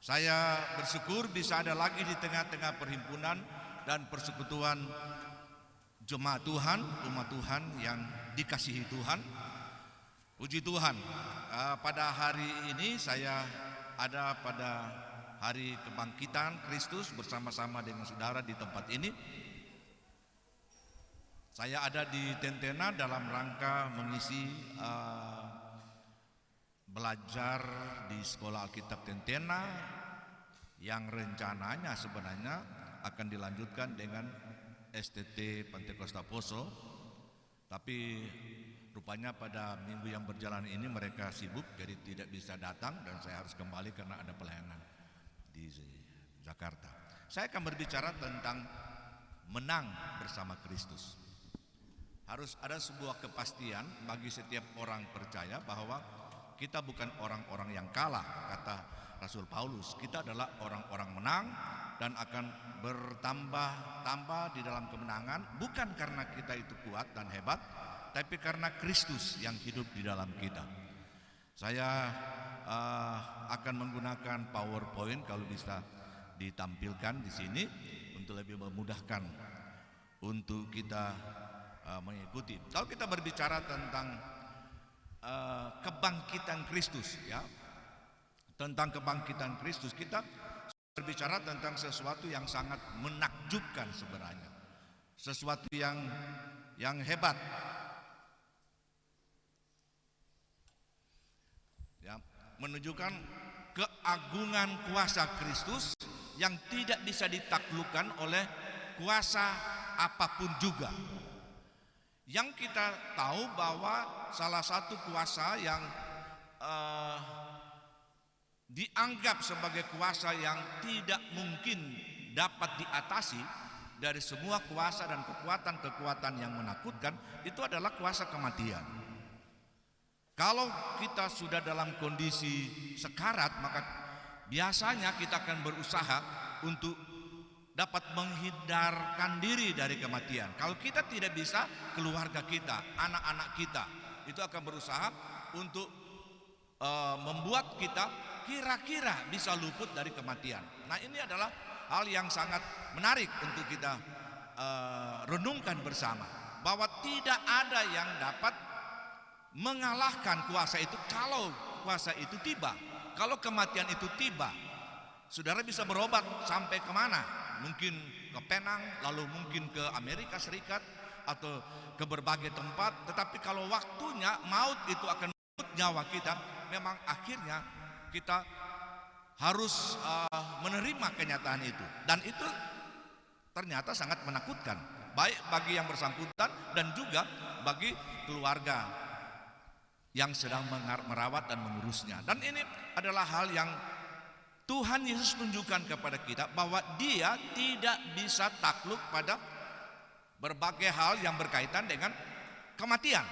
Saya bersyukur bisa ada lagi di tengah-tengah perhimpunan dan persekutuan jemaat Tuhan, umat Tuhan yang dikasihi Tuhan. Puji Tuhan, pada hari ini saya ada pada hari kebangkitan Kristus bersama-sama dengan saudara di tempat ini. Saya ada di Tentena dalam rangka mengisi belajar di Sekolah Alkitab Tentena yang rencananya sebenarnya akan dilanjutkan dengan STT Pantekosta Poso, tapi rupanya pada minggu yang berjalan ini mereka sibuk jadi tidak bisa datang dan saya harus kembali karena ada pelayanan di Jakarta. Saya akan berbicara tentang menang bersama Kristus. Harus ada sebuah kepastian bagi setiap orang percaya bahwa kita bukan orang-orang yang kalah, kata Rasul Paulus. Kita adalah orang-orang menang dan akan bertambah-tambah di dalam kemenangan, bukan karena kita itu kuat dan hebat, tapi karena Kristus yang hidup di dalam kita. Saya akan menggunakan PowerPoint kalau bisa ditampilkan di sini untuk lebih memudahkan untuk kita mengikuti. Kalau kita berbicara tentang kebangkitan Kristus, ya, tentang kebangkitan Kristus, kita berbicara tentang sesuatu yang sangat menakjubkan sebenarnya, sesuatu yang hebat, ya, menunjukkan keagungan kuasa Kristus yang tidak bisa ditaklukkan oleh kuasa apapun juga. Yang kita tahu bahwa salah satu kuasa yang dianggap sebagai kuasa yang tidak mungkin dapat diatasi dari semua kuasa dan kekuatan-kekuatan yang menakutkan, itu adalah kuasa kematian. Kalau kita sudah dalam kondisi sekarat, maka biasanya kita akan berusaha untuk dapat menghindarkan diri dari kematian. Kalau kita tidak bisa, keluarga kita, anak-anak kita itu akan berusaha untuk membuat kita kira-kira bisa luput dari kematian. Nah, ini adalah hal yang sangat menarik untuk kita renungkan bersama, bahwa tidak ada yang dapat mengalahkan kuasa itu kalau kuasa itu tiba. Kalau kematian itu tiba, saudara bisa berobat sampai kemana? Mungkin ke Penang, lalu mungkin ke Amerika Serikat atau ke berbagai tempat. Tetapi kalau waktunya maut itu akan menuntut nyawa kita, memang akhirnya kita harus menerima kenyataan itu. Dan itu ternyata sangat menakutkan, baik bagi yang bersangkutan dan juga bagi keluarga yang sedang merawat dan mengurusnya. Dan ini adalah hal yang Tuhan Yesus tunjukkan kepada kita bahwa Dia tidak bisa takluk pada berbagai hal yang berkaitan dengan kematian.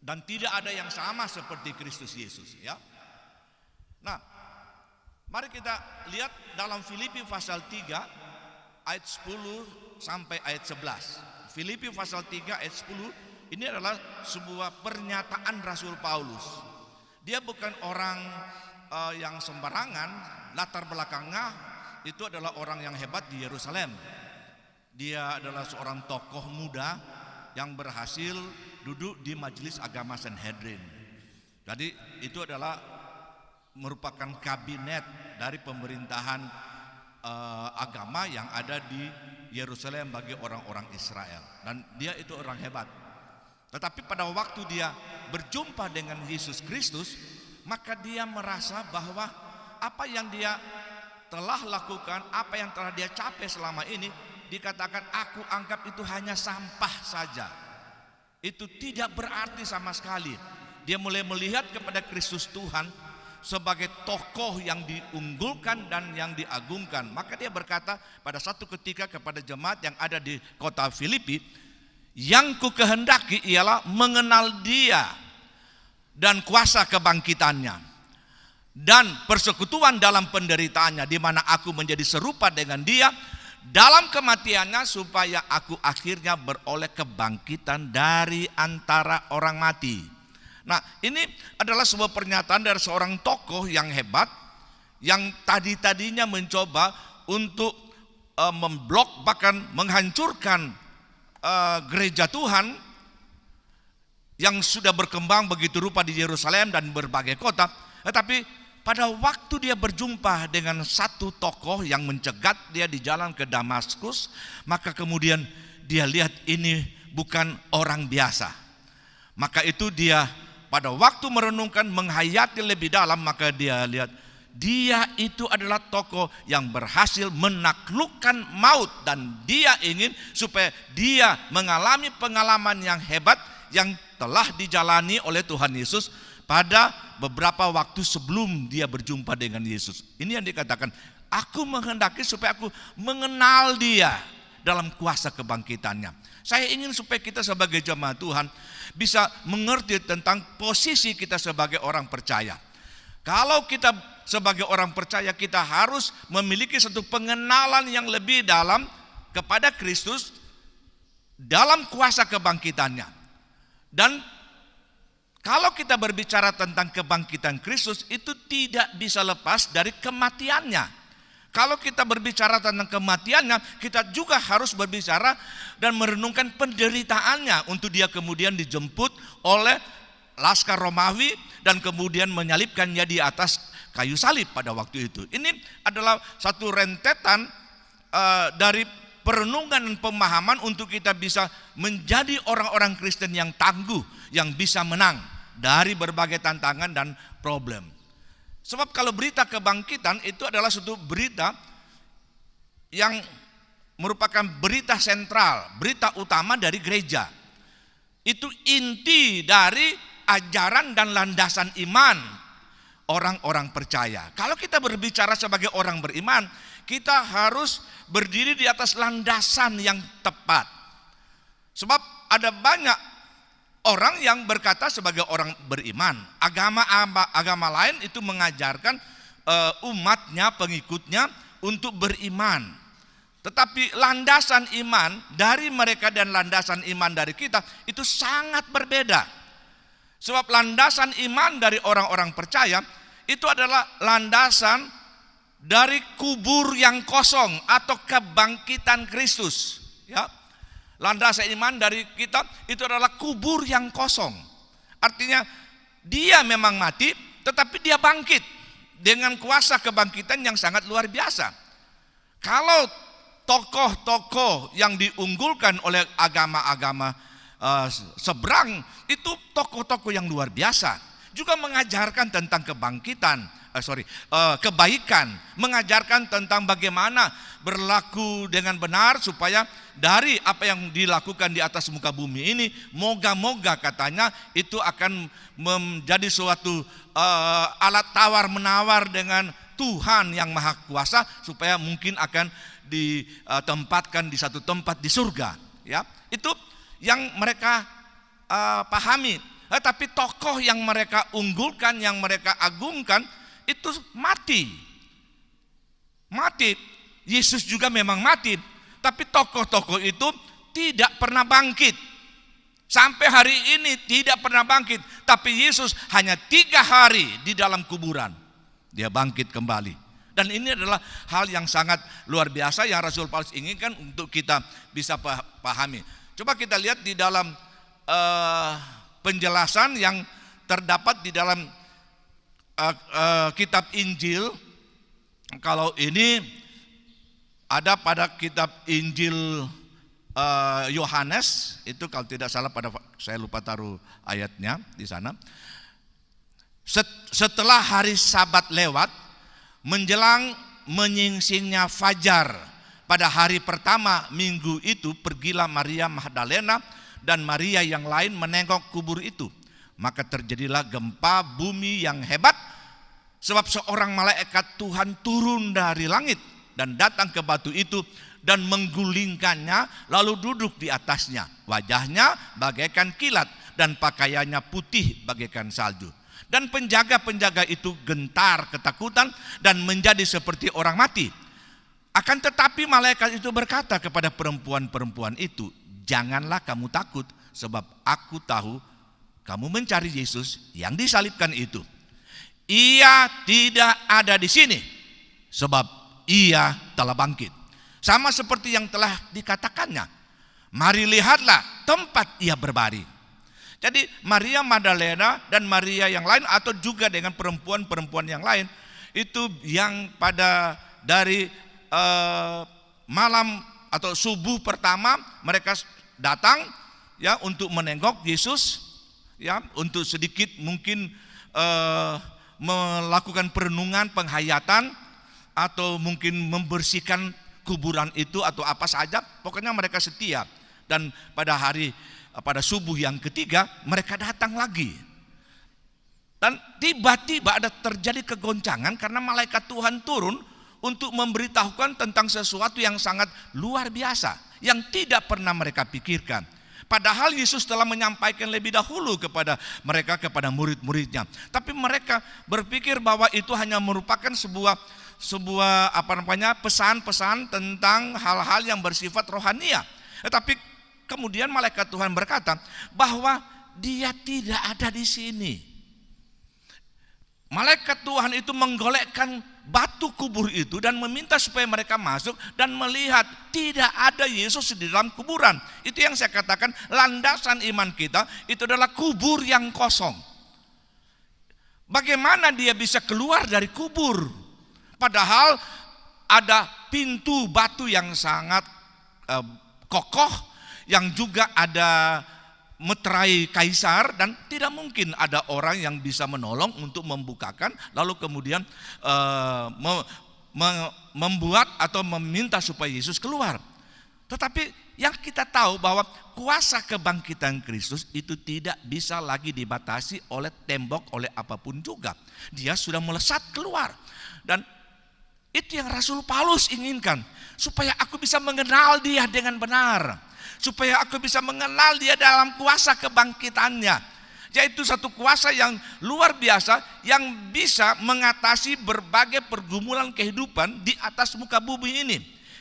Dan tidak ada yang sama seperti Kristus Yesus, ya. Nah, mari kita lihat dalam Filipi pasal 3 ayat 10 sampai ayat 11. Filipi pasal 3 ayat 10 ini adalah sebuah pernyataan Rasul Paulus. Dia bukan orang yang sembarangan. Latar belakangnya itu adalah orang yang hebat di Yerusalem. Dia adalah seorang tokoh muda yang berhasil duduk di majelis agama Sanhedrin. Jadi itu adalah merupakan kabinet dari pemerintahan agama yang ada di Yerusalem bagi orang-orang Israel. Dan dia itu orang hebat. Tetapi pada waktu dia berjumpa dengan Yesus Kristus, maka dia merasa bahwa apa yang dia telah lakukan, apa yang telah dia capai selama ini, dikatakan aku anggap itu hanya sampah saja. Itu tidak berarti sama sekali. Dia mulai melihat kepada Kristus Tuhan sebagai tokoh yang diunggulkan dan yang diagungkan. Maka dia berkata pada satu ketika kepada jemaat yang ada di kota Filipi, yang ku kehendaki ialah mengenal Dia dan kuasa kebangkitannya dan persekutuan dalam penderitaannya, di mana aku menjadi serupa dengan Dia dalam kematiannya, supaya aku akhirnya beroleh kebangkitan dari antara orang mati. Nah, ini adalah sebuah pernyataan dari seorang tokoh yang hebat, yang tadinya mencoba untuk memblok bahkan menghancurkan gereja Tuhan yang sudah berkembang begitu rupa di Yerusalem dan berbagai kota. Tetapi pada waktu dia berjumpa dengan satu tokoh yang mencegat dia di jalan ke Damaskus, maka kemudian dia lihat ini bukan orang biasa. Maka itu dia pada waktu merenungkan, menghayati lebih dalam, maka dia lihat dia itu adalah tokoh yang berhasil menaklukkan maut, dan dia ingin supaya dia mengalami pengalaman yang hebat yang telah dijalani oleh Tuhan Yesus pada beberapa waktu sebelum dia berjumpa dengan Yesus. Ini yang dikatakan, aku menghendaki supaya aku mengenal dia dalam kuasa kebangkitannya. Saya ingin supaya kita sebagai jemaat Tuhan bisa mengerti tentang posisi kita sebagai orang percaya. Kalau kita sebagai orang percaya, kita harus memiliki satu pengenalan yang lebih dalam kepada Kristus dalam kuasa kebangkitannya. Dan kalau kita berbicara tentang kebangkitan Kristus, itu tidak bisa lepas dari kematiannya. Kalau kita berbicara tentang kematiannya, kita juga harus berbicara dan merenungkan penderitaannya untuk dia kemudian dijemput oleh laskar Romawi dan kemudian menyalibkannya di atas kayu salib pada waktu itu. Ini adalah satu rentetan dari perenungan dan pemahaman untuk kita bisa menjadi orang-orang Kristen yang tangguh, yang bisa menang dari berbagai tantangan dan problem. Sebab kalau berita kebangkitan itu adalah suatu berita yang merupakan berita sentral, berita utama dari gereja. Itu inti dari ajaran dan landasan iman orang-orang percaya. Kalau kita berbicara sebagai orang beriman, kita harus berdiri di atas landasan yang tepat. Sebab ada banyak orang yang berkata sebagai orang beriman, agama lain itu mengajarkan umatnya, pengikutnya untuk beriman. Tetapi landasan iman dari mereka dan landasan iman dari kita itu sangat berbeda. Sebab landasan iman dari orang-orang percaya itu adalah landasan dari kubur yang kosong atau kebangkitan Kristus. Ya. Landasan iman dari kita itu adalah kubur yang kosong. Artinya dia memang mati, tetapi dia bangkit dengan kuasa kebangkitan yang sangat luar biasa. Kalau tokoh-tokoh yang diunggulkan oleh agama-agama seberang itu tokoh-tokoh yang luar biasa, juga mengajarkan tentang kebaikan, mengajarkan tentang bagaimana berlaku dengan benar supaya dari apa yang dilakukan di atas muka bumi ini, moga-moga katanya itu akan menjadi suatu alat tawar-menawar dengan Tuhan yang Maha Kuasa, supaya mungkin akan ditempatkan di satu tempat di surga. Ya, itu yang mereka pahami. Tapi tokoh yang mereka unggulkan, yang mereka agungkan itu mati. Yesus juga memang mati, tapi tokoh-tokoh itu tidak pernah bangkit. Sampai hari ini tidak pernah bangkit. Tapi Yesus hanya 3 hari di dalam kuburan, dia bangkit kembali. Dan ini adalah hal yang sangat luar biasa yang Rasul Paulus inginkan untuk kita bisa pahami. Coba kita lihat di dalam penjelasan yang terdapat di dalam kitab Injil. Kalau ini ada pada kitab Injil Yohanes, itu kalau tidak salah, saya lupa taruh ayatnya di sana. Setelah hari Sabat lewat, menjelang menyingsingnya fajar pada hari pertama minggu itu, pergilah Maria Magdalena dan Maria yang lain menengok kubur itu. Maka terjadilah gempa bumi yang hebat, sebab seorang malaikat Tuhan turun dari langit dan datang ke batu itu dan menggulingkannya, lalu duduk di atasnya. Wajahnya bagaikan kilat dan pakaiannya putih bagaikan salju. Dan penjaga-penjaga itu gentar ketakutan dan menjadi seperti orang mati. Akan tetapi malaikat itu berkata kepada perempuan-perempuan itu, janganlah kamu takut, sebab aku tahu kamu mencari Yesus yang disalibkan itu. ia tidak ada di sini sebab ia telah bangkit. Sama seperti yang telah dikatakannya, mari lihatlah tempat ia berbaring. Jadi Maria Magdalena dan Maria yang lain atau juga dengan perempuan-perempuan yang lain itu yang pada dari malam atau subuh pertama mereka datang ya untuk menengok Yesus ya, untuk sedikit mungkin melakukan perenungan, penghayatan, atau mungkin membersihkan kuburan itu atau apa saja. Pokoknya mereka setia. Dan pada subuh yang ketiga mereka datang lagi. Dan tiba-tiba ada terjadi kegoncangan karena malaikat Tuhan turun untuk memberitahukan tentang sesuatu yang sangat luar biasa yang tidak pernah mereka pikirkan. Padahal Yesus telah menyampaikan lebih dahulu kepada mereka, kepada murid-muridnya. Tapi mereka berpikir bahwa itu hanya merupakan sebuah pesan-pesan tentang hal-hal yang bersifat rohania. Tetapi kemudian malaikat Tuhan berkata bahwa dia tidak ada di sini. Malaikat Tuhan itu menggolekkan batu kubur itu dan meminta supaya mereka masuk dan melihat tidak ada Yesus di dalam kuburan. Itu yang saya katakan landasan iman kita itu adalah kubur yang kosong. Bagaimana dia bisa keluar dari kubur? Padahal ada pintu batu yang sangat kokoh, yang juga ada meterai kaisar, dan tidak mungkin ada orang yang bisa menolong untuk membukakan lalu kemudian membuat atau meminta supaya Yesus keluar. Tetapi yang kita tahu bahwa kuasa kebangkitan Kristus itu tidak bisa lagi dibatasi oleh tembok, oleh apapun juga. Dia sudah melesat keluar. Dan itu yang Rasul Paulus inginkan, supaya aku bisa mengenal dia dengan benar, supaya aku bisa mengenal dia dalam kuasa kebangkitannya, yaitu satu kuasa yang luar biasa yang bisa mengatasi berbagai pergumulan kehidupan di atas muka bumi ini.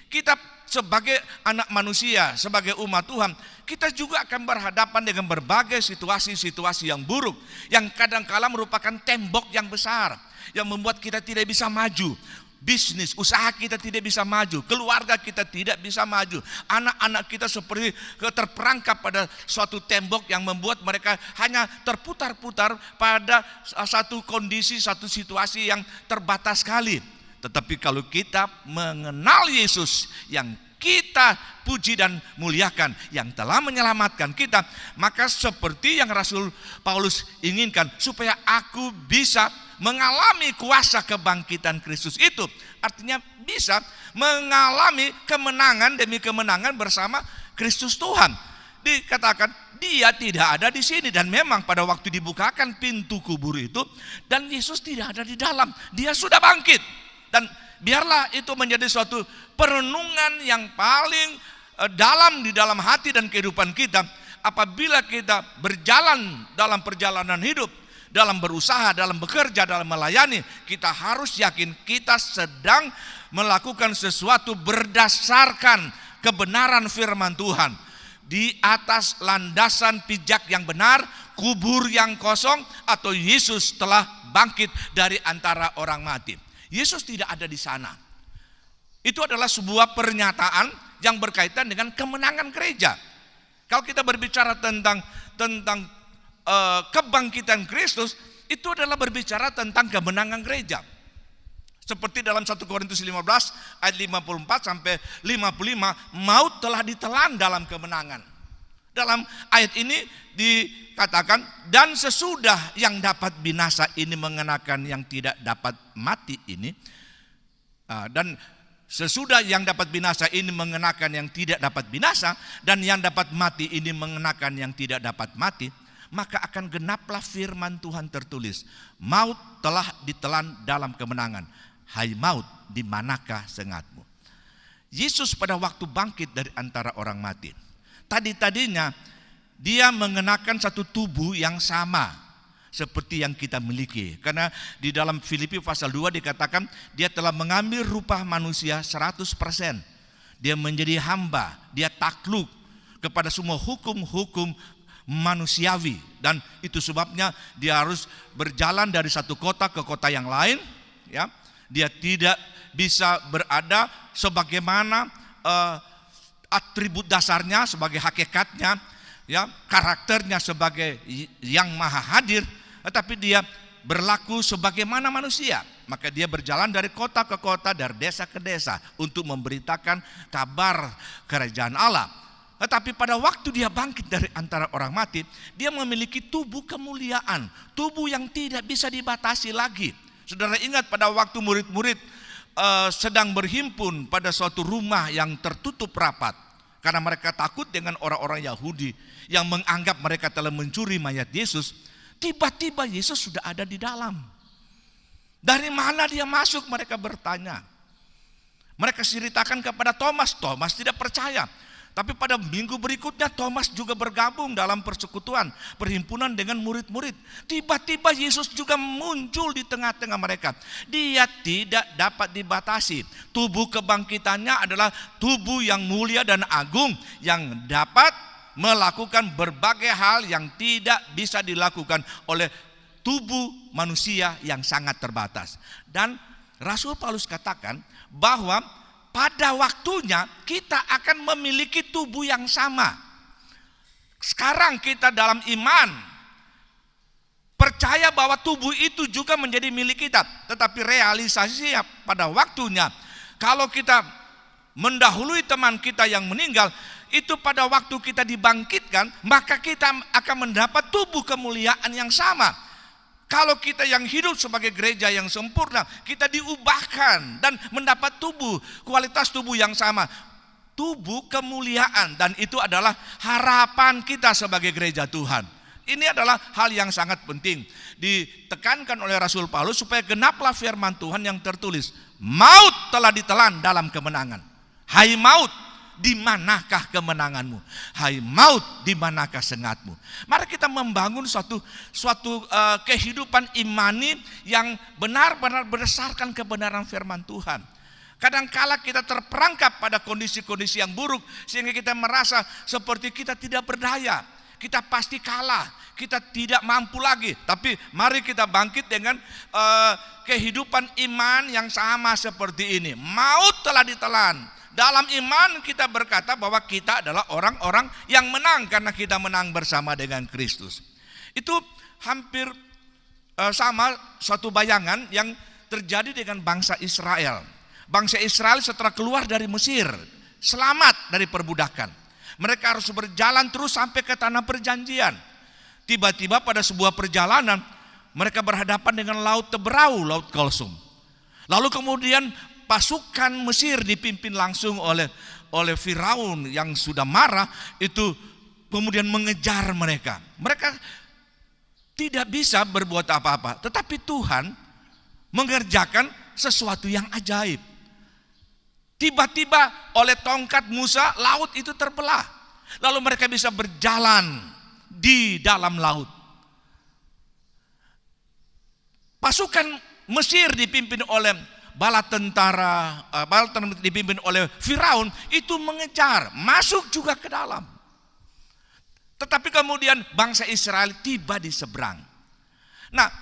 Kita sebagai anak manusia, sebagai umat Tuhan, kita juga akan berhadapan dengan berbagai situasi-situasi yang buruk, yang kadang-kala merupakan tembok yang besar yang membuat kita tidak bisa maju. Bisnis, usaha kita tidak bisa maju, keluarga kita tidak bisa maju, anak-anak kita seperti terperangkap pada suatu tembok yang membuat mereka hanya terputar-putar pada satu kondisi, satu situasi yang terbatas sekali. Tetapi kalau kita mengenal Yesus yang kita puji dan muliakan, yang telah menyelamatkan kita, maka seperti yang Rasul Paulus inginkan, supaya aku bisa mengalami kuasa kebangkitan Kristus itu, artinya bisa mengalami kemenangan demi kemenangan bersama Kristus Tuhan. Dikatakan dia tidak ada di sini, dan memang pada waktu dibukakan pintu kubur itu dan Yesus tidak ada di dalam, dia sudah bangkit. Dan biarlah itu menjadi suatu perenungan yang paling dalam di dalam hati dan kehidupan kita. Apabila kita berjalan dalam perjalanan hidup, dalam berusaha, dalam bekerja, dalam melayani, kita harus yakin kita sedang melakukan sesuatu berdasarkan kebenaran firman Tuhan, di atas landasan pijak yang benar, kubur yang kosong, atau Yesus telah bangkit dari antara orang mati. Yesus tidak ada di sana. Itu adalah sebuah pernyataan yang berkaitan dengan kemenangan gereja. Kalau kita berbicara tentang kebangkitan Kristus, itu adalah berbicara tentang kemenangan gereja. Seperti dalam 1 Korintus 15 ayat 54 sampai 55, maut telah ditelan dalam kemenangan. Dalam ayat ini dikatakan, dan sesudah yang dapat binasa ini mengenakan yang tidak dapat mati ini, dan sesudah yang dapat binasa ini mengenakan yang tidak dapat binasa, dan yang dapat mati ini mengenakan yang tidak dapat mati, maka akan genaplah firman Tuhan tertulis, maut telah ditelan dalam kemenangan. Hai maut, di manakah sengatmu? Yesus pada waktu bangkit dari antara orang mati, tadinya dia mengenakan satu tubuh yang sama seperti yang kita miliki. Karena di dalam Filipi pasal 2 dikatakan dia telah mengambil rupa manusia 100%. Dia menjadi hamba, dia takluk kepada semua hukum-hukum manusiawi, dan itu sebabnya dia harus berjalan dari satu kota ke kota yang lain, ya. Dia tidak bisa berada sebagaimana atribut dasarnya sebagai hakikatnya, ya, karakternya sebagai yang maha hadir, tetapi dia berlaku sebagaimana manusia. Maka dia berjalan dari kota ke kota, dari desa ke desa untuk memberitakan kabar kerajaan Allah. Tetapi pada waktu dia bangkit dari antara orang mati, dia memiliki tubuh kemuliaan, tubuh yang tidak bisa dibatasi lagi. Saudara ingat pada waktu murid-murid sedang berhimpun pada suatu rumah yang tertutup rapat, karena mereka takut dengan orang-orang Yahudi yang menganggap mereka telah mencuri mayat Yesus. Tiba-tiba Yesus sudah ada di dalam. Dari mana dia masuk? Mereka bertanya. Mereka ceritakan kepada Thomas. Thomas tidak percaya. Tapi pada minggu berikutnya Thomas juga bergabung dalam persekutuan, perhimpunan dengan murid-murid. Tiba-tiba Yesus juga muncul di tengah-tengah mereka. Dia tidak dapat dibatasi. Tubuh kebangkitannya adalah tubuh yang mulia dan agung, yang dapat melakukan berbagai hal yang tidak bisa dilakukan oleh tubuh manusia yang sangat terbatas. Dan Rasul Paulus katakan bahwa pada waktunya kita akan memiliki tubuh yang sama. Sekarang kita dalam iman percaya bahwa tubuh itu juga menjadi milik kita. Tetapi realisasinya pada waktunya, kalau kita mendahului teman kita yang meninggal, itu pada waktu kita dibangkitkan, maka kita akan mendapat tubuh kemuliaan yang sama. Kalau kita yang hidup sebagai gereja yang sempurna, kita diubahkan dan mendapat tubuh, kualitas tubuh yang sama, tubuh kemuliaan, dan itu adalah harapan kita sebagai gereja Tuhan. Ini adalah hal yang sangat penting ditekankan oleh Rasul Paulus supaya genaplah firman Tuhan yang tertulis, maut telah ditelan dalam kemenangan. Hai maut, di manakah kemenanganmu? Hai maut, di manakah sengatmu? Mari kita membangun suatu kehidupan imani yang benar-benar berdasarkan kebenaran firman Tuhan. Kadangkala kita terperangkap pada kondisi-kondisi yang buruk sehingga kita merasa seperti kita tidak berdaya, kita pasti kalah, kita tidak mampu lagi. Tapi mari kita bangkit dengan kehidupan iman yang sama seperti ini. Maut telah ditelan. Dalam iman kita berkata bahwa kita adalah orang-orang yang menang karena kita menang bersama dengan Kristus. Itu hampir sama suatu bayangan yang terjadi dengan bangsa Israel. Bangsa Israel setelah keluar dari Mesir, selamat dari perbudakan, mereka harus berjalan terus sampai ke tanah perjanjian. Tiba-tiba pada sebuah perjalanan mereka berhadapan dengan laut Teberau, laut Kulsum. Lalu kemudian pasukan Mesir dipimpin langsung oleh Firaun yang sudah marah itu kemudian mengejar mereka. Mereka tidak bisa berbuat apa-apa, tetapi Tuhan mengerjakan sesuatu yang ajaib. Tiba-tiba oleh tongkat Musa laut itu terbelah. Lalu mereka bisa berjalan di dalam laut. Pasukan Mesir dipimpin oleh bala tentara dipimpin oleh Firaun itu mengejar, masuk juga ke dalam. Tetapi kemudian bangsa Israel tiba di seberang. Nah,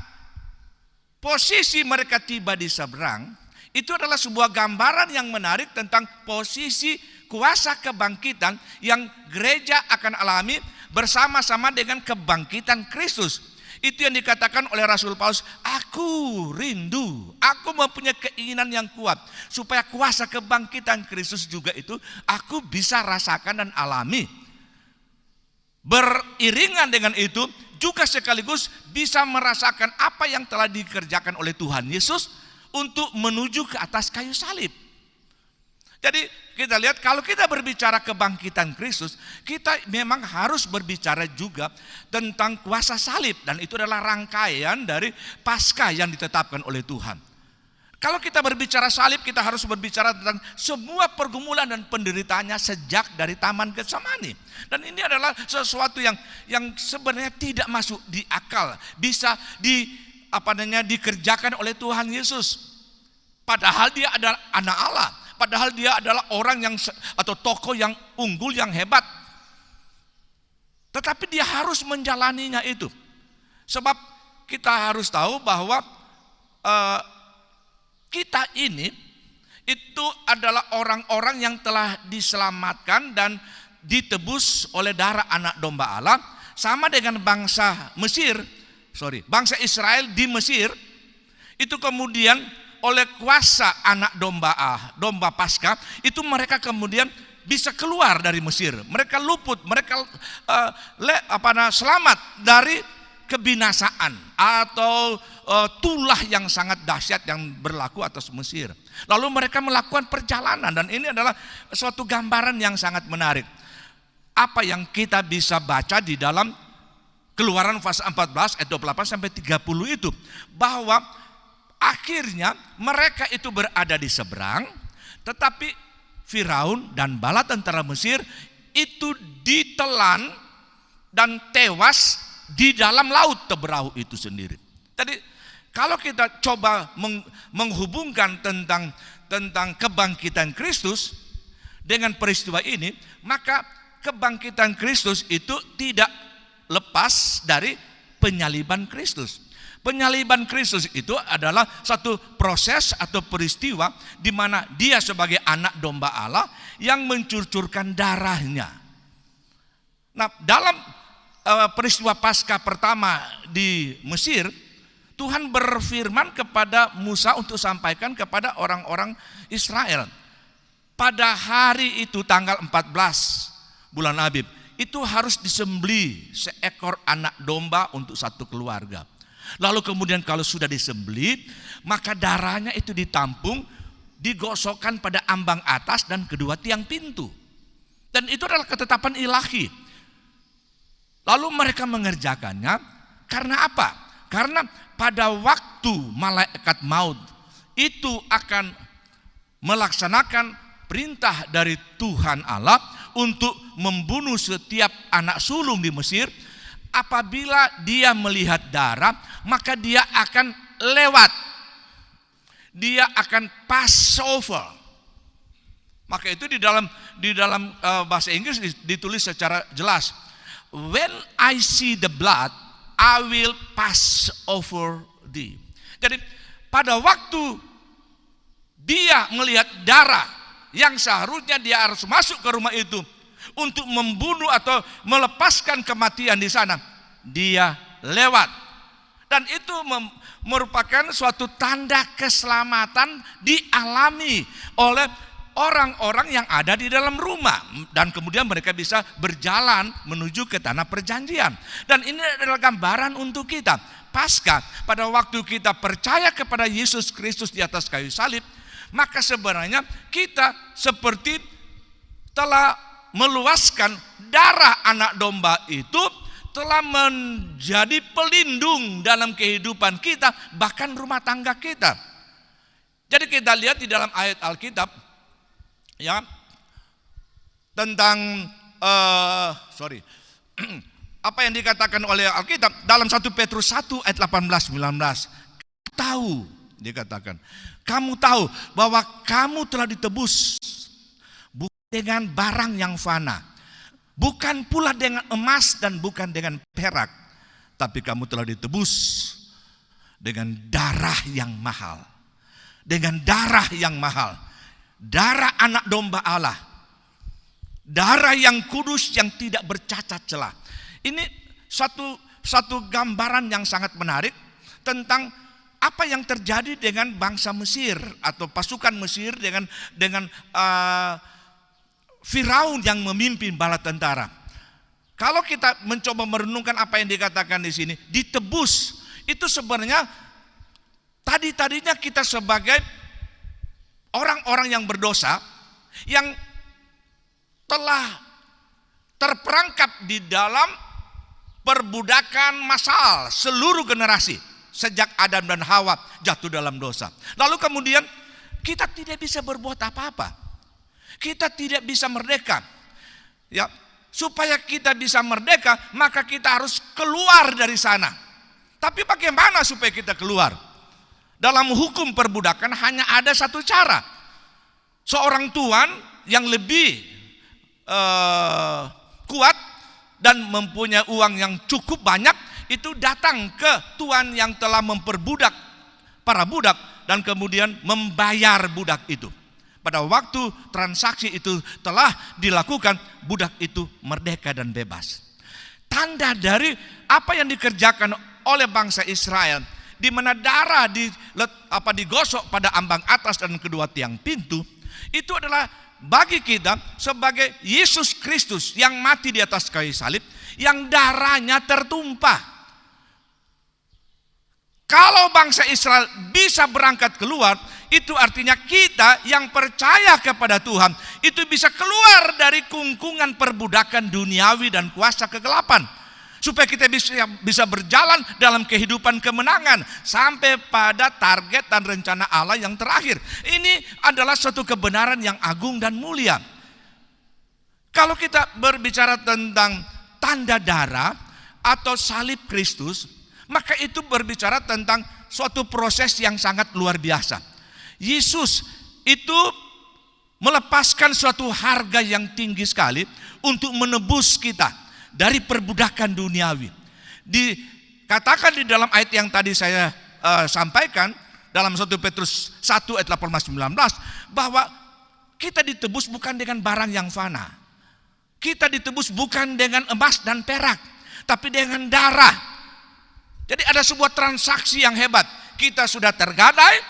posisi mereka tiba di seberang itu adalah sebuah gambaran yang menarik tentang posisi kuasa kebangkitan yang gereja akan alami bersama-sama dengan kebangkitan Kristus. Itu yang dikatakan oleh Rasul Paulus, aku rindu, aku mempunyai keinginan yang kuat supaya kuasa kebangkitan Kristus juga itu aku bisa rasakan dan alami. Beriringan dengan itu juga sekaligus bisa merasakan apa yang telah dikerjakan oleh Tuhan Yesus untuk menuju ke atas kayu salib. Jadi kita lihat kalau kita berbicara kebangkitan Kristus, kita memang harus berbicara juga tentang kuasa salib, dan itu adalah rangkaian dari Paskah yang ditetapkan oleh Tuhan. Kalau kita berbicara salib, kita harus berbicara tentang semua pergumulan dan penderitaannya sejak dari Taman Getsemani. Dan ini adalah sesuatu yang sebenarnya tidak masuk di akal, bisa dikerjakan oleh Tuhan Yesus. Padahal dia adalah anak Allah. Padahal dia adalah orang yang atau tokoh yang unggul, yang hebat. Tetapi dia harus menjalaninya itu. Sebab kita harus tahu bahwa kita ini itu adalah orang-orang yang telah diselamatkan dan ditebus oleh darah anak domba Allah, sama dengan bangsa Israel di Mesir. Itu kemudian oleh kuasa anak domba Paskah, itu mereka kemudian bisa keluar dari Mesir. Mereka luput, mereka selamat dari kebinasaan atau tulah yang sangat dahsyat yang berlaku atas Mesir. Lalu mereka melakukan perjalanan, dan ini adalah suatu gambaran yang sangat menarik. Apa yang kita bisa baca di dalam Keluaran pasal 14 ayat 28 sampai 30 itu, bahwa akhirnya mereka itu berada di seberang, tetapi Firaun dan bala tentara Mesir itu ditelan dan tewas di dalam laut Teberau itu sendiri. Jadi kalau kita coba menghubungkan tentang kebangkitan Kristus dengan peristiwa ini, maka kebangkitan Kristus itu tidak lepas dari penyaliban Kristus. Penyaliban Kristus itu adalah satu proses atau peristiwa di mana dia sebagai anak domba Allah yang mencurcurkan darahnya. Nah, dalam peristiwa Paskah pertama di Mesir, Tuhan berfirman kepada Musa untuk sampaikan kepada orang-orang Israel. Pada hari itu tanggal 14 bulan Abib, itu harus disembelih seekor anak domba untuk satu keluarga. Lalu kemudian kalau sudah disembelih, maka darahnya itu ditampung, digosokkan pada ambang atas dan kedua tiang pintu. Dan itu adalah ketetapan ilahi. Lalu mereka mengerjakannya karena apa? Karena pada waktu malaikat maut itu akan melaksanakan perintah dari Tuhan Allah untuk membunuh setiap anak sulung di Mesir. Apabila dia melihat darah, maka dia akan lewat. Dia akan pass over. Maka itu di dalam bahasa Inggris ditulis secara jelas. When I see the blood, I will pass over thee. Jadi pada waktu dia melihat darah yang seharusnya dia harus masuk ke rumah itu untuk membunuh atau melepaskan kematian di sana, dia lewat. Dan itu merupakan suatu tanda keselamatan dialami oleh orang-orang yang ada di dalam rumah, dan kemudian mereka bisa berjalan menuju ke tanah perjanjian. Dan ini adalah gambaran untuk kita. Paskah, pada waktu kita percaya kepada Yesus Kristus di atas kayu salib, maka sebenarnya kita seperti telah meluaskan darah anak domba itu, telah menjadi pelindung dalam kehidupan kita, bahkan rumah tangga kita. Jadi kita lihat di dalam ayat Alkitab, ya, tentang apa yang dikatakan oleh Alkitab dalam 1 Petrus 1 ayat 18-19. Tahu, dikatakan, kamu tahu bahwa kamu telah ditebus bukan dengan barang yang fana, bukan pula dengan emas dan bukan dengan perak, tapi kamu telah ditebus dengan darah yang mahal. Dengan darah yang mahal, darah anak domba Allah, darah yang kudus yang tidak bercacat celah. Ini satu gambaran yang sangat menarik tentang apa yang terjadi dengan bangsa Mesir atau pasukan Mesir dengan Firaun yang memimpin bala tentara. Kalau kita mencoba merenungkan apa yang dikatakan di sini, ditebus, itu sebenarnya tadinya kita sebagai orang-orang yang berdosa yang telah terperangkap di dalam perbudakan massal seluruh generasi sejak Adam dan Hawa jatuh dalam dosa. Lalu kemudian kita tidak bisa berbuat apa-apa. Kita tidak bisa merdeka. Ya, supaya kita bisa merdeka, maka kita harus keluar dari sana. Tapi bagaimana supaya kita keluar? Dalam hukum perbudakan hanya ada satu cara. Seorang tuan yang lebih kuat dan mempunyai uang yang cukup banyak, itu datang ke tuan yang telah memperbudak para budak dan kemudian membayar budak itu. Pada waktu transaksi itu telah dilakukan, budak itu merdeka dan bebas. Tanda dari apa yang dikerjakan oleh bangsa Israel, di mana darah digosok pada ambang atas dan kedua tiang pintu, itu adalah bagi kita sebagai Yesus Kristus yang mati di atas kayu salib, yang darahnya tertumpah. Kalau bangsa Israel bisa berangkat keluar, itu artinya kita yang percaya kepada Tuhan itu bisa keluar dari kungkungan perbudakan duniawi dan kuasa kegelapan, supaya kita bisa berjalan dalam kehidupan kemenangan sampai pada target dan rencana Allah yang terakhir. Ini adalah suatu kebenaran yang agung dan mulia. Kalau kita berbicara tentang tanda darah atau salib Kristus, maka itu berbicara tentang suatu proses yang sangat luar biasa. Yesus itu melepaskan suatu harga yang tinggi sekali untuk menebus kita dari perbudakan duniawi. Dikatakan di dalam ayat yang tadi saya sampaikan, dalam 1 Petrus 1 ayat 18-19, bahwa kita ditebus bukan dengan barang yang fana. Kita ditebus bukan dengan emas dan perak, tapi dengan darah. Jadi ada sebuah transaksi yang hebat. Kita sudah tergadai,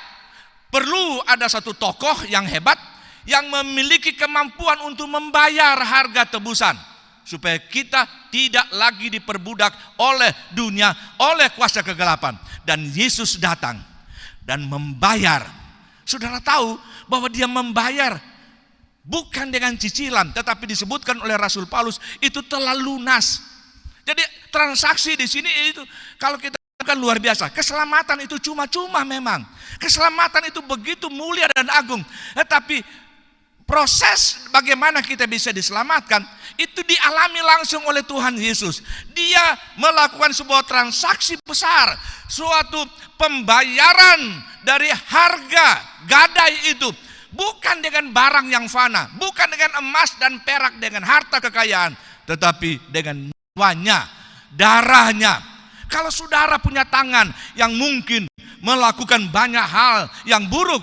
perlu ada satu tokoh yang hebat yang memiliki kemampuan untuk membayar harga tebusan, supaya kita tidak lagi diperbudak oleh dunia, oleh kuasa kegelapan. Dan Yesus datang dan membayar. Saudara tahu bahwa dia membayar bukan dengan cicilan, tetapi disebutkan oleh Rasul Paulus itu telah lunas. Jadi transaksi di sini itu kalau kita kan luar biasa. Keselamatan itu cuma-cuma memang. Keselamatan itu begitu mulia dan agung. Tetapi proses bagaimana kita bisa diselamatkan itu dialami langsung oleh Tuhan Yesus. Dia melakukan sebuah transaksi besar, suatu pembayaran dari harga gadai itu, bukan dengan barang yang fana, bukan dengan emas dan perak, dengan harta kekayaan, tetapi dengan nyawanya, darahnya. Kalau saudara punya tangan yang mungkin melakukan banyak hal yang buruk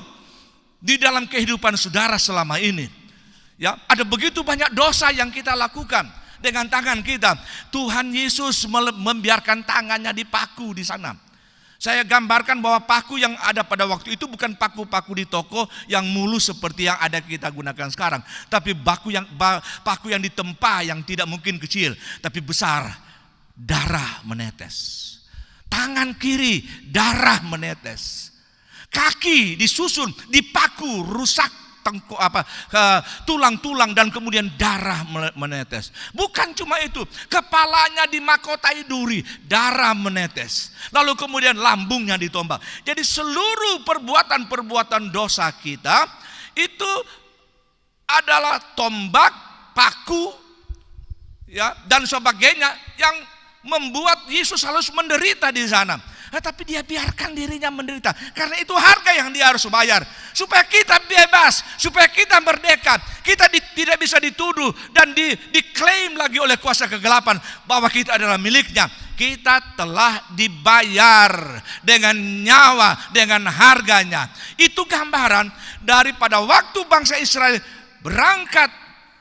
di dalam kehidupan saudara selama ini, ya, ada begitu banyak dosa yang kita lakukan dengan tangan kita. Tuhan Yesus membiarkan tangannya dipaku di sana. Saya gambarkan bahwa paku yang ada pada waktu itu bukan paku-paku di toko yang mulus seperti yang ada kita gunakan sekarang, tapi paku yang ditempa, yang tidak mungkin kecil tapi besar. Darah menetes. Tangan kiri darah menetes. Kaki disusun, dipaku, rusak tulang-tulang dan kemudian darah menetes. Bukan cuma itu, kepalanya dimakotai duri, darah menetes. Lalu kemudian lambungnya ditombak. Jadi seluruh perbuatan-perbuatan dosa kita itu adalah tombak, paku, ya, dan sebagainya yang membuat Yesus harus menderita di sana. Tapi dia biarkan dirinya menderita, karena itu harga yang dia harus bayar, supaya kita bebas, supaya kita merdeka. Kita tidak bisa dituduh dan diklaim lagi oleh kuasa kegelapan bahwa kita adalah miliknya. Kita telah dibayar dengan nyawa, dengan harganya. Itu gambaran daripada waktu bangsa Israel berangkat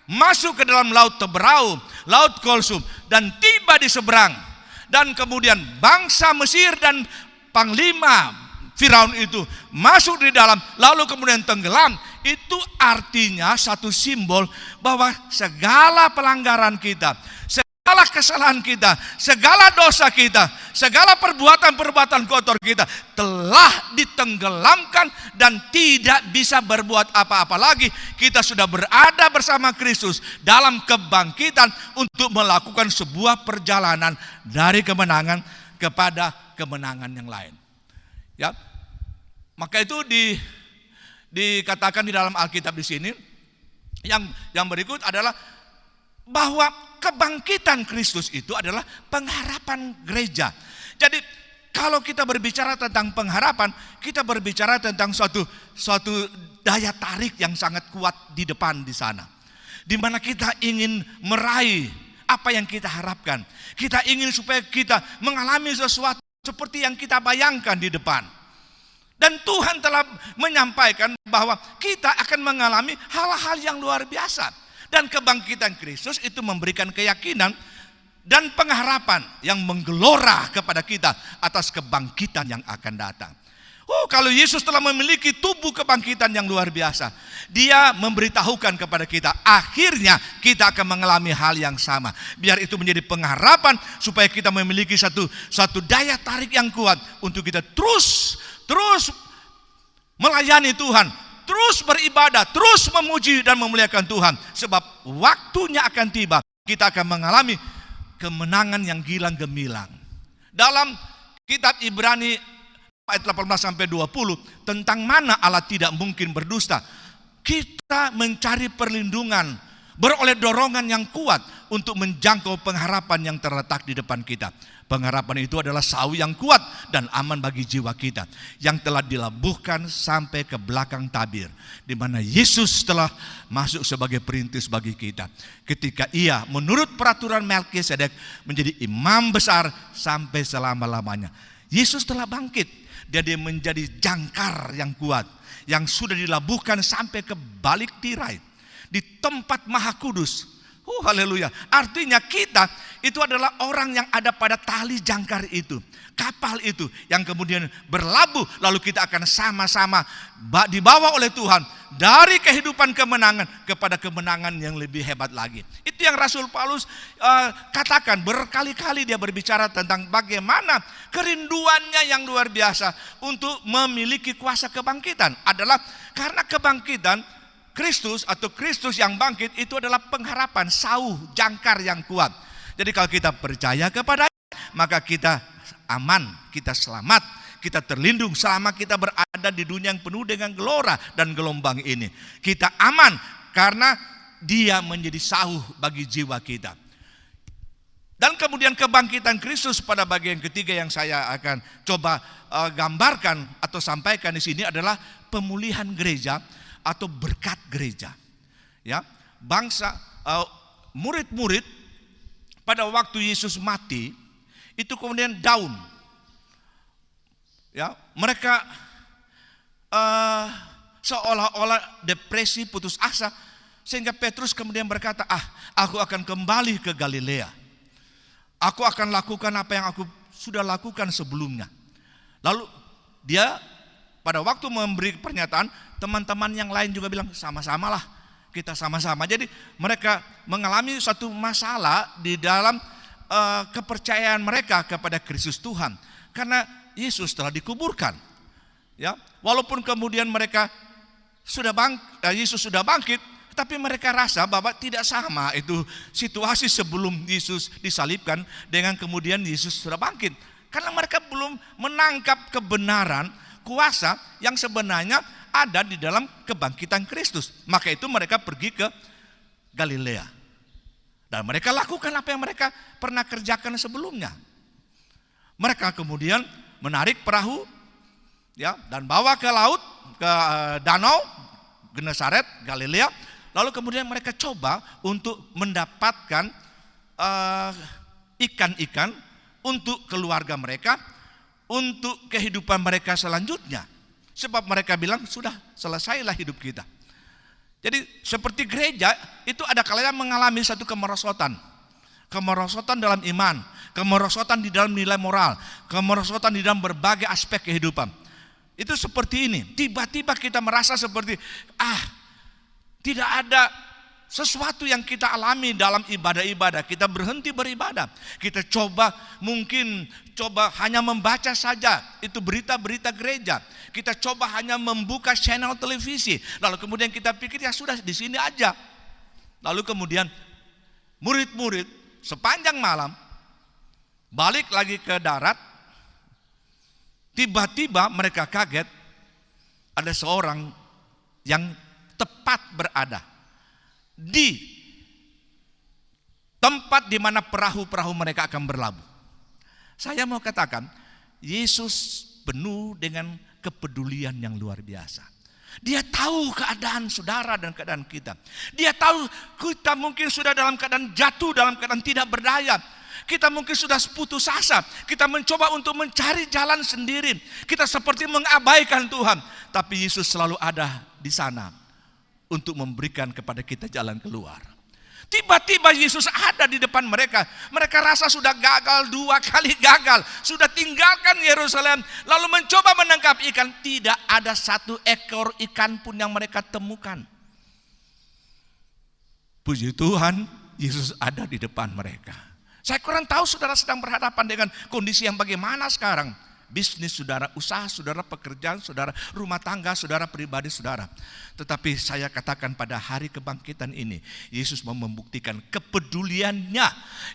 masuk ke dalam laut Teberau, laut Kolsum, dan tiba di seberang. Dan kemudian bangsa Mesir dan panglima Firaun itu masuk di dalam, lalu kemudian tenggelam. Itu artinya satu simbol bahwa segala pelanggaran kita, segala kesalahan kita, segala dosa kita, segala perbuatan-perbuatan kotor kita telah ditenggelamkan dan tidak bisa berbuat apa-apa lagi. Kita sudah berada bersama Kristus dalam kebangkitan untuk melakukan sebuah perjalanan dari kemenangan kepada kemenangan yang lain. Ya, maka itu dikatakan di dalam Alkitab di sini. Yang berikut adalah bahwa kebangkitan Kristus itu adalah pengharapan gereja. Jadi kalau kita berbicara tentang pengharapan, kita berbicara tentang suatu daya tarik yang sangat kuat di depan di sana, di mana kita ingin meraih apa yang kita harapkan. Kita ingin supaya kita mengalami sesuatu seperti yang kita bayangkan di depan. Dan Tuhan telah menyampaikan bahwa kita akan mengalami hal-hal yang luar biasa. Dan kebangkitan Kristus itu memberikan keyakinan dan pengharapan yang menggelora kepada kita atas kebangkitan yang akan datang. Kalau Yesus telah memiliki tubuh kebangkitan yang luar biasa, Dia memberitahukan kepada kita, akhirnya kita akan mengalami hal yang sama. Biar itu menjadi pengharapan supaya kita memiliki satu daya tarik yang kuat untuk kita terus melayani Tuhan, terus beribadah, terus memuji dan memuliakan Tuhan. Sebab waktunya akan tiba, kita akan mengalami kemenangan yang gilang gemilang. Dalam kitab Ibrani ayat 18-20 tentang mana Allah tidak mungkin berdusta, kita mencari perlindungan, beroleh dorongan yang kuat untuk menjangkau pengharapan yang terletak di depan kita. Pengharapan itu adalah sauh yang kuat dan aman bagi jiwa kita, yang telah dilabuhkan sampai ke belakang tabir, di mana Yesus telah masuk sebagai perintis bagi kita. Ketika Ia menurut peraturan Melkisedek menjadi imam besar sampai selama-lamanya. Yesus telah bangkit, dia menjadi jangkar yang kuat, yang sudah dilabuhkan sampai ke balik tirai, di tempat maha kudus. Haleluya. Artinya kita itu adalah orang yang ada pada tali jangkar itu, kapal itu yang kemudian berlabuh, lalu kita akan sama-sama dibawa oleh Tuhan dari kehidupan kemenangan kepada kemenangan yang lebih hebat lagi. Itu yang Rasul Paulus katakan berkali-kali. Dia berbicara tentang bagaimana kerinduannya yang luar biasa untuk memiliki kuasa kebangkitan adalah karena kebangkitan Kristus atau Kristus yang bangkit itu adalah pengharapan, sauh, jangkar yang kuat. Jadi kalau kita percaya kepadanya, maka kita aman, kita selamat, kita terlindung selama kita berada di dunia yang penuh dengan gelora dan gelombang ini. Kita aman karena Dia menjadi sauh bagi jiwa kita. Dan kemudian kebangkitan Kristus pada bagian ketiga yang saya akan coba gambarkan atau sampaikan di sini adalah pemulihan gereja atau berkat gereja. Ya, bangsa murid-murid pada waktu Yesus mati itu kemudian down. Ya, mereka seolah-olah depresi, putus asa, sehingga Petrus kemudian berkata, aku akan kembali ke Galilea. Aku akan lakukan apa yang aku sudah lakukan sebelumnya. Lalu dia pada waktu memberi pernyataan, teman-teman yang lain juga bilang sama-samalah, kita sama-sama. Jadi mereka mengalami satu masalah di dalam kepercayaan mereka kepada Kristus Tuhan, karena Yesus telah dikuburkan. Ya, walaupun kemudian mereka Yesus sudah bangkit, tapi mereka rasa bahwa tidak sama itu situasi sebelum Yesus disalibkan dengan kemudian Yesus sudah bangkit, karena mereka belum menangkap kebenaran kuasa yang sebenarnya ada di dalam kebangkitan Kristus. Maka itu mereka pergi ke Galilea. Dan mereka lakukan apa yang mereka pernah kerjakan sebelumnya. Mereka kemudian menarik perahu, ya, dan bawa ke laut, ke danau Genesaret, Galilea. Lalu kemudian mereka coba untuk mendapatkan ikan-ikan untuk keluarga mereka, untuk kehidupan mereka selanjutnya. Sebab mereka bilang, sudah selesailah hidup kita. Jadi seperti gereja itu ada kalanya mengalami satu kemerosotan. Kemerosotan dalam iman, kemerosotan di dalam nilai moral, kemerosotan di dalam berbagai aspek kehidupan. Itu seperti ini. Tiba-tiba kita merasa seperti, tidak ada sesuatu yang kita alami dalam ibadah-ibadah. Kita berhenti beribadah. Kita mungkin coba hanya membaca saja itu berita-berita gereja. Kita coba hanya membuka channel televisi. Lalu kemudian kita pikir ya sudah di sini aja. Lalu kemudian murid-murid sepanjang malam balik lagi ke darat. Tiba-tiba mereka kaget, ada seorang yang tepat berada di tempat di mana perahu-perahu mereka akan berlabuh. Saya mau katakan, Yesus penuh dengan kepedulian yang luar biasa. Dia tahu keadaan saudara dan keadaan kita. Dia tahu kita mungkin sudah dalam keadaan jatuh, dalam keadaan tidak berdaya. Kita mungkin sudah putus asa. Kita mencoba untuk mencari jalan sendiri. Kita seperti mengabaikan Tuhan. Tapi Yesus selalu ada di sana untuk memberikan kepada kita jalan keluar. Tiba-tiba Yesus ada di depan mereka. Mereka rasa sudah gagal, 2 kali gagal. Sudah tinggalkan Yerusalem. Lalu mencoba menangkap ikan. Tidak ada 1 ekor ikan pun yang mereka temukan. Puji Tuhan, Yesus ada di depan mereka. Saya kurang tahu saudara sedang berhadapan dengan kondisi yang bagaimana sekarang. Bisnis saudara, usaha saudara, pekerjaan saudara, rumah tangga saudara, pribadi saudara. Tetapi saya katakan pada hari kebangkitan ini, Yesus mau membuktikan kepeduliannya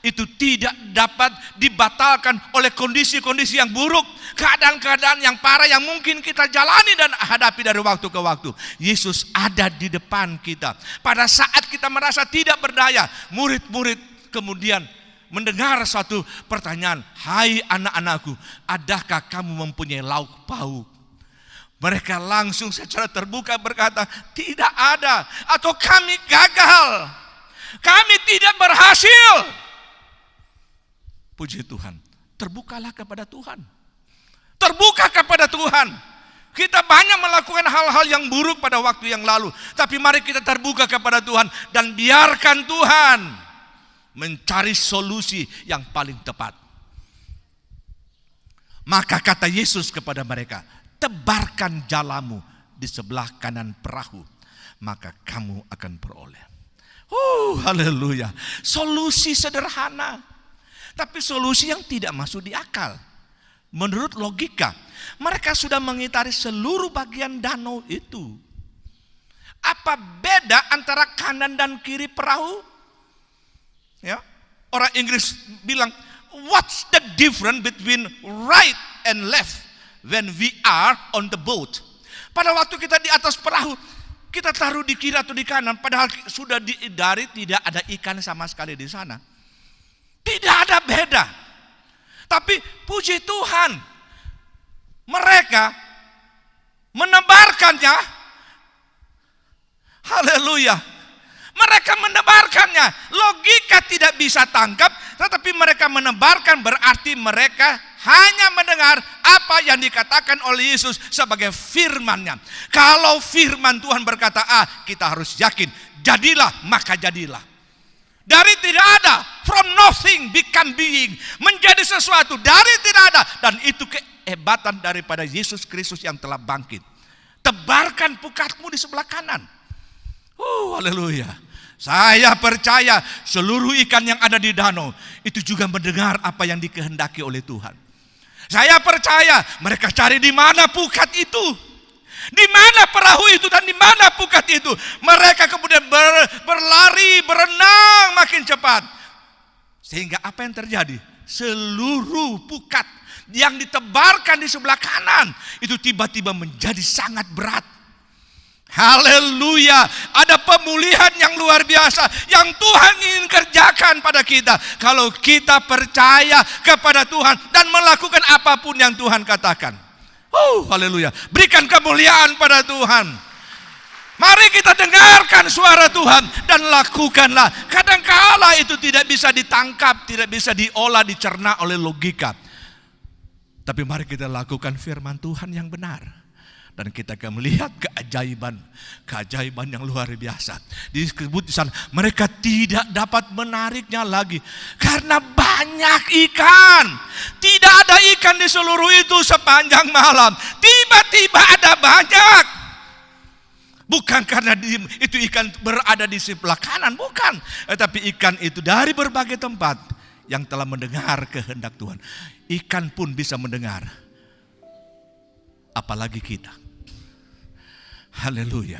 itu tidak dapat dibatalkan oleh kondisi-kondisi yang buruk, keadaan-keadaan yang parah yang mungkin kita jalani dan hadapi dari waktu ke waktu. Yesus ada di depan kita. Pada saat kita merasa tidak berdaya, murid-murid kemudian mendengar suatu pertanyaan, hai anak-anakku, adakah kamu mempunyai lauk pauk? Mereka langsung secara terbuka berkata, tidak ada, atau kami gagal, kami tidak berhasil. Puji Tuhan, terbukalah kepada Tuhan. Terbuka kepada Tuhan. Kita banyak melakukan hal-hal yang buruk pada waktu yang lalu, tapi mari kita terbuka kepada Tuhan dan biarkan Tuhan mencari solusi yang paling tepat. Maka kata Yesus kepada mereka, tebarkan jalamu di sebelah kanan perahu, maka kamu akan peroleh. Haleluya. Solusi sederhana, tapi solusi yang tidak masuk di akal. Menurut logika, mereka sudah mengitari seluruh bagian danau itu. Apa beda antara kanan dan kiri perahu? Ya, orang Inggris bilang, what's the difference between right and left when we are on the boat? Pada waktu kita di atas perahu, kita taruh di kiri atau di kanan, padahal sudah diedari tidak ada ikan sama sekali di sana. Tidak ada beda. Tapi puji Tuhan, mereka menebarkannya. Haleluya. Mereka menebarkannya. Logika tidak bisa tangkap, tetapi mereka menebarkan berarti mereka hanya mendengar apa yang dikatakan oleh Yesus sebagai firman-Nya. Kalau firman Tuhan berkata A, kita harus yakin, jadilah maka jadilah. Dari tidak ada, from nothing become being, menjadi sesuatu dari tidak ada, dan itu kehebatan daripada Yesus Kristus yang telah bangkit. Tebarkan pukatmu di sebelah kanan. Haleluya. Saya percaya seluruh ikan yang ada di danau itu juga mendengar apa yang dikehendaki oleh Tuhan. Saya percaya mereka cari di mana pukat itu, di mana perahu itu dan di mana pukat itu. Mereka kemudian berlari, berenang makin cepat. Sehingga apa yang terjadi? Seluruh pukat yang ditebarkan di sebelah kanan itu tiba-tiba menjadi sangat berat. Haleluya, ada pemulihan yang luar biasa yang Tuhan ingin kerjakan pada kita. Kalau kita percaya kepada Tuhan dan melakukan apapun yang Tuhan katakan. Haleluya, berikan kemuliaan pada Tuhan. Mari kita dengarkan suara Tuhan dan lakukanlah. Kadangkala itu tidak bisa ditangkap, tidak bisa diolah, dicerna oleh logika. Tapi mari kita lakukan firman Tuhan yang benar. Dan kita akan melihat keajaiban yang luar biasa. Disebut di sana, mereka tidak dapat menariknya lagi karena banyak ikan. Tidak ada ikan di seluruh itu sepanjang malam. Tiba-tiba ada banyak. Bukan karena itu ikan berada di sebelah kanan, bukan. Tetapi ikan itu dari berbagai tempat yang telah mendengar kehendak Tuhan. Ikan pun bisa mendengar, apalagi kita. Haleluya.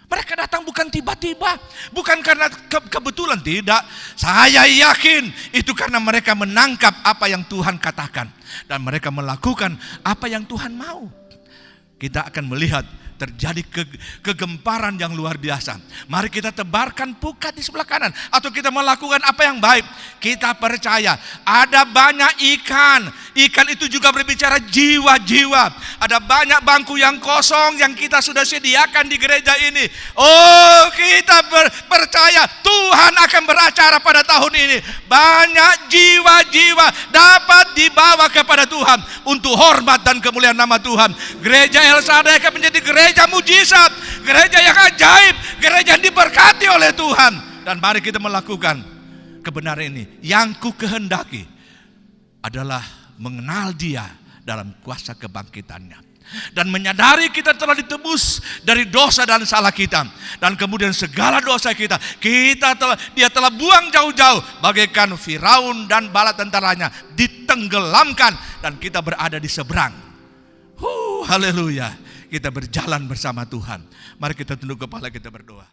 Mereka datang bukan tiba-tiba, bukan karena kebetulan, tidak. Saya yakin itu karena mereka menangkap apa yang Tuhan katakan dan mereka melakukan apa yang Tuhan mau. Kita akan melihat terjadi kegemparan yang luar biasa. Mari kita tebarkan pukat di sebelah kanan, atau kita melakukan apa yang baik. Kita percaya ada banyak ikan. Ikan itu juga berbicara jiwa-jiwa. Ada banyak bangku yang kosong yang kita sudah sediakan di gereja ini. Oh, kita percaya Tuhan akan beracara pada tahun ini. Banyak jiwa-jiwa dapat dibawa kepada Tuhan untuk hormat dan kemuliaan nama Tuhan. Gereja El Shaddai akan menjadi gereja mujizat, gereja yang ajaib, gereja yang diberkati oleh Tuhan. Dan mari kita melakukan kebenaran ini. Yang ku kehendaki adalah mengenal Dia dalam kuasa kebangkitannya, dan menyadari kita telah ditebus dari dosa dan salah kita, dan kemudian segala dosa kita Dia telah buang jauh-jauh, bagaikan Firaun dan bala tentaranya ditenggelamkan, dan kita berada di seberang. Haleluya. Kita berjalan bersama Tuhan. Mari kita tunduk kepala, kita berdoa.